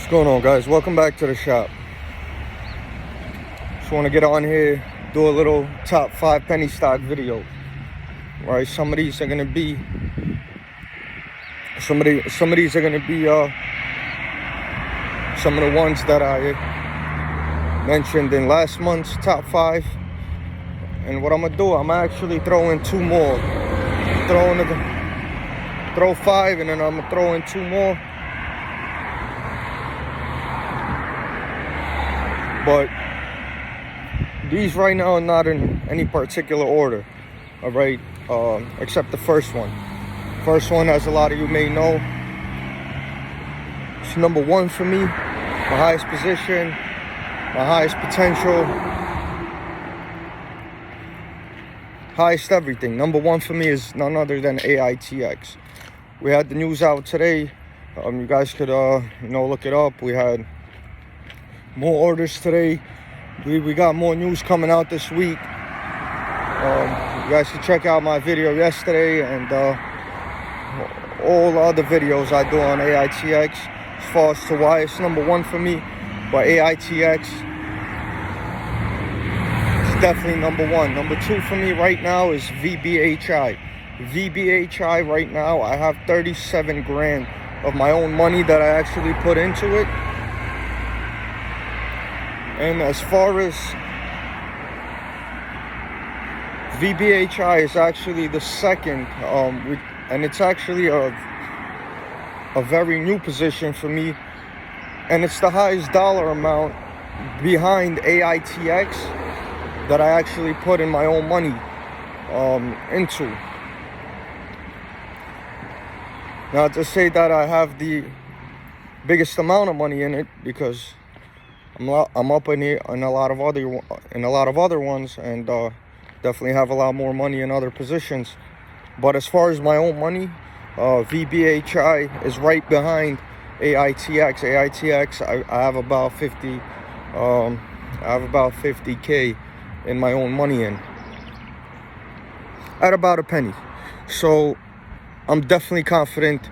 What's going on, guys? Welcome back to the shop. Just want to get on here, do a little top 5 penny stock video. Right, some of these are gonna be some of these are gonna be some of the ones that I mentioned in last month's top 5. And what I'm gonna do, I'm actually throwing 2 more. Throw 5, and then I'm gonna throw in 2 more. But these right now are not in any particular order, all right, except the first one. First one, as a lot of you may know, it's number 1 for me, my highest position, my highest potential, highest everything. Number 1 for me is none other than AITX. We had the news out today. You guys could look it up. We had more orders today. We got more news coming out this week. You guys can check out my video yesterday and all the other videos I do on AITX as far as to why it's number 1 for me. But AITX is definitely number 1. Number 2 for me right now is VBHI. VBHI right now, I have 37 grand of my own money that I actually put into it. And as far as VBHI is actually the second, and it's actually a very new position for me, and it's the highest dollar amount behind AITX that I actually put in my own money into. Not to say that I have the biggest amount of money in it, because I'm up in a lot of other ones, and definitely have a lot more money in other positions. But as far as my own money, VBHI is right behind AITX. AITX, I have about 50K in my own money in, at about a penny. So I'm definitely confident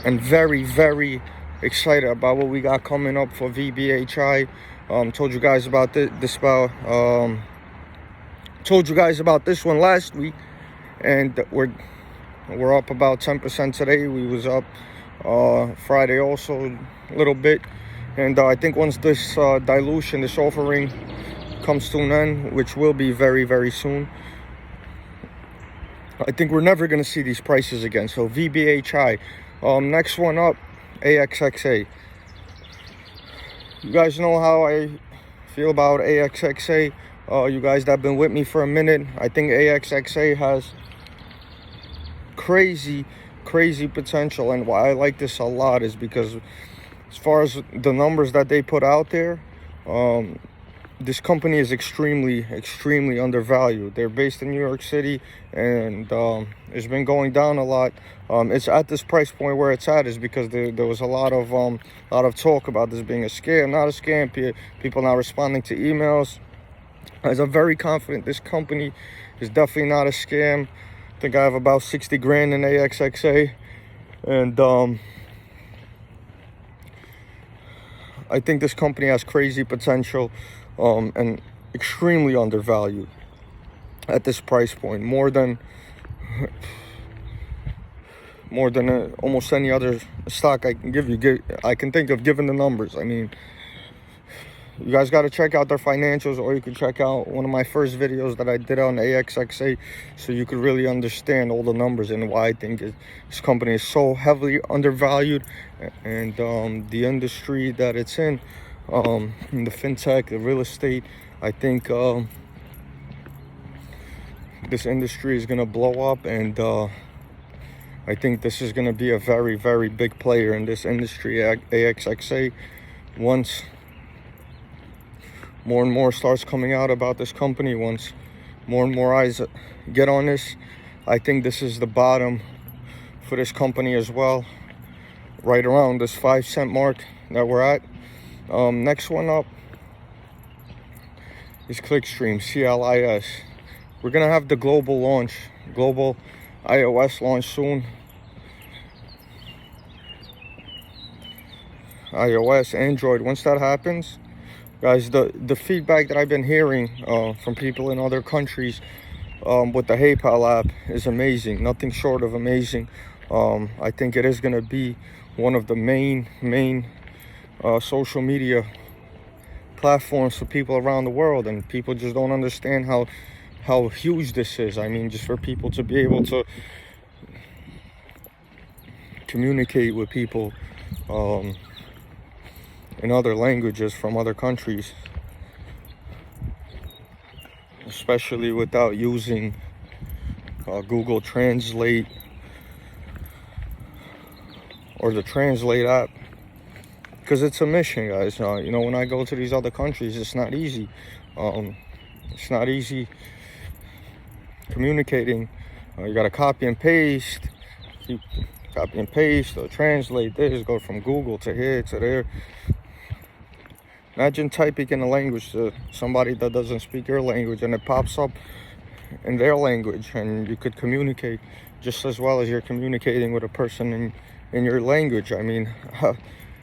and very, very excited about what we got coming up for VBHI. Told you guys about told you guys about this one last week, and we're up about 10% today. We was up Friday also a little bit, and I think once this dilution, this offering comes to an end, which will be very, very soon, I think we're never going to see these prices again. So VBHI. Next one up, AXXA. You guys know how I feel about AXXA. You guys that have been with me for a minute, I think AXXA has crazy potential. And why I like this a lot is because as far as the numbers that they put out there, this company is extremely undervalued. They're based in New York City, and it's been going down a lot. It's at this price point where it's at is because there was a lot of talk about this being a scam. Not a scam. People not responding to emails. As I'm very confident this company is definitely not a scam. I think I have about 60 grand in AXXA, and I think this company has crazy potential. And extremely undervalued at this price point, more than almost any other stock I can give you. I can think of, given the numbers. I mean, you guys got to check out their financials, or you can check out one of my first videos that I did on AXXA, so you could really understand all the numbers and why I think this company is so heavily undervalued, and the industry that it's in the fintech, the real estate. I think this industry is going to blow up, and I think this is going to be a very, very big player in this industry, AXXA. Once more and more starts coming out about this company, once more and more eyes get on this, I think this is the bottom for this company as well, right around this 5 cent mark that we're at. Next one up is Clickstream, CLIS. We're gonna have the global iOS launch soon. iOS, Android. Once that happens, guys, the feedback that I've been hearing from people in other countries with the PayPal app is amazing. Nothing short of amazing. I think it is going to be one of the main social media platforms for people around the world, and people just don't understand how huge this is. I mean, just for people to be able to communicate with people in other languages from other countries, especially without using Google Translate or the Translate app, because it's a mission, guys. You know, when I go to these other countries, it's not easy. It's not easy communicating. You gotta copy and paste, or translate this, go from Google to here to there. Imagine typing in a language to somebody that doesn't speak your language, and it pops up in their language, and you could communicate just as well as you're communicating with a person in your language. I mean,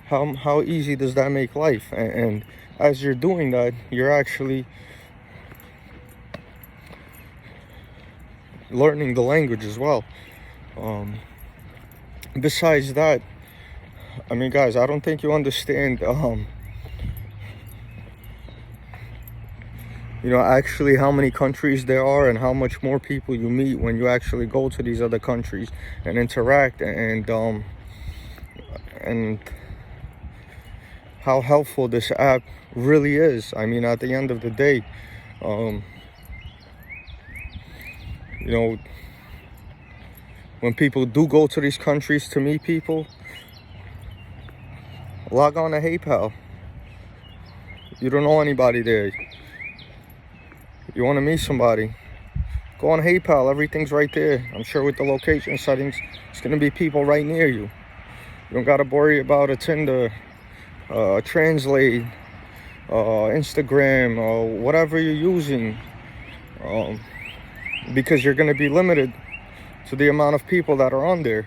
how easy does that make life? And as you're doing that, you're actually learning the language as well. Besides that, I mean, guys, I don't think you understand you know, actually how many countries there are, and how much more people you meet when you actually go to these other countries and interact, and how helpful this app really is. I mean, at the end of the day, you know, when people do go to these countries to meet people, log on to PayPal. You don't know anybody there. You want to meet somebody, go on PayPal. Everything's right there. I'm sure with the location settings, it's going to be people right near you. You don't got to worry about a Tinder, Translate, Instagram, or whatever you're using, because you're going to be limited to the amount of people that are on there.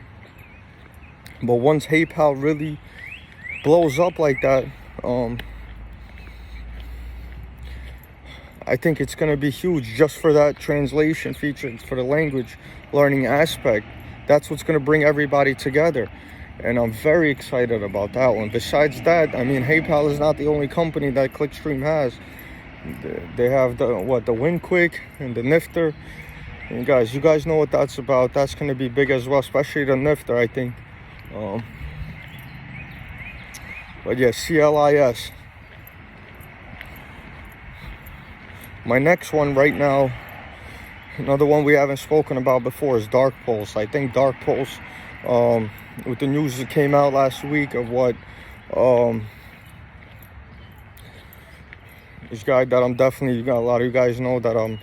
But once PayPal really blows up like that, I think it's going to be huge just for that translation feature, for the language learning aspect. That's what's going to bring everybody together. And I'm very excited about that one. Besides that, I mean, PayPal is not the only company that Clickstream has. They have the WinQuick and the Nifter. And guys, you guys know what that's about. That's going to be big as well, especially the Nifter, I think. But yeah, CLIS. My next one right now, another one we haven't spoken about before, is Dark Pulse. I think Dark Pulse, with the news that came out last week of what this guy that I'm definitely, you got a lot of you guys know that I'm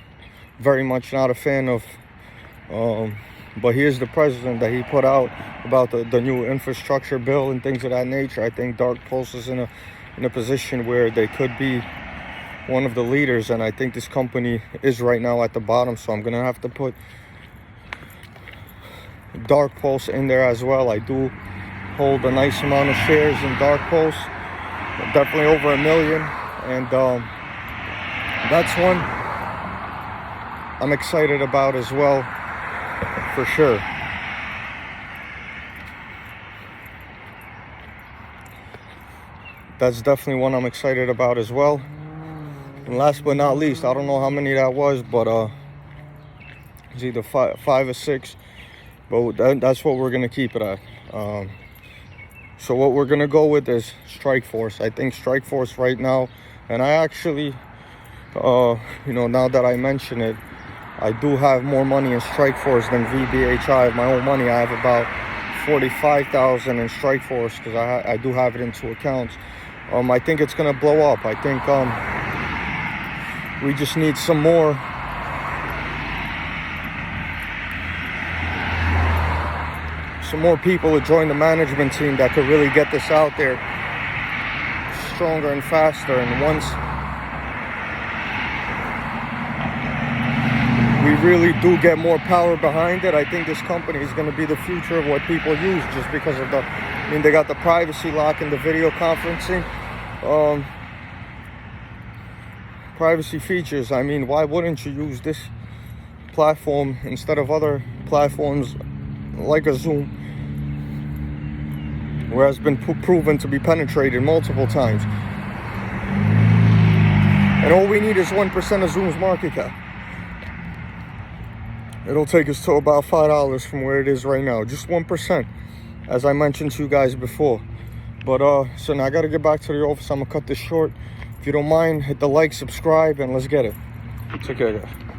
very much not a fan of, but he is the president, that he put out about the new infrastructure bill and things of that nature. I think Dark Pulse is in a position where they could be one of the leaders, and I think this company is right now at the bottom, so I'm gonna have to put Dark Pulse in there as well. I do hold a nice amount of shares in Dark Pulse, definitely over 1 million, and that's one I'm excited about as well, for sure. That's definitely one I'm excited about as well. And last but not least, I don't know how many that was, but it's either five or six, but that's what we're gonna keep it at. So what we're gonna go with is Strikeforce. I think Strikeforce right now, and I actually, you know, now that I mention it, I do have more money in Strikeforce than VBHI. My own money, I have about 45,000 in Strikeforce, because I do have it in 2 accounts. I think it's gonna blow up. I think we just need some more people to join the management team that could really get this out there stronger and faster. And once we really do get more power behind it, I think this company is going to be the future of what people use, just because of the, I mean, they got the privacy lock and the video conferencing privacy features. I mean, why wouldn't you use this platform instead of other platforms like a Zoom, where it's been proven to be penetrated multiple times? And all we need is 1% of Zoom's market cap. It'll take us to about $5 from where it is right now. Just 1%, as I mentioned to you guys before. But so now I gotta get back to the office. I'm gonna cut this short. If you don't mind, hit the like, subscribe, and let's get it. Take care, guys.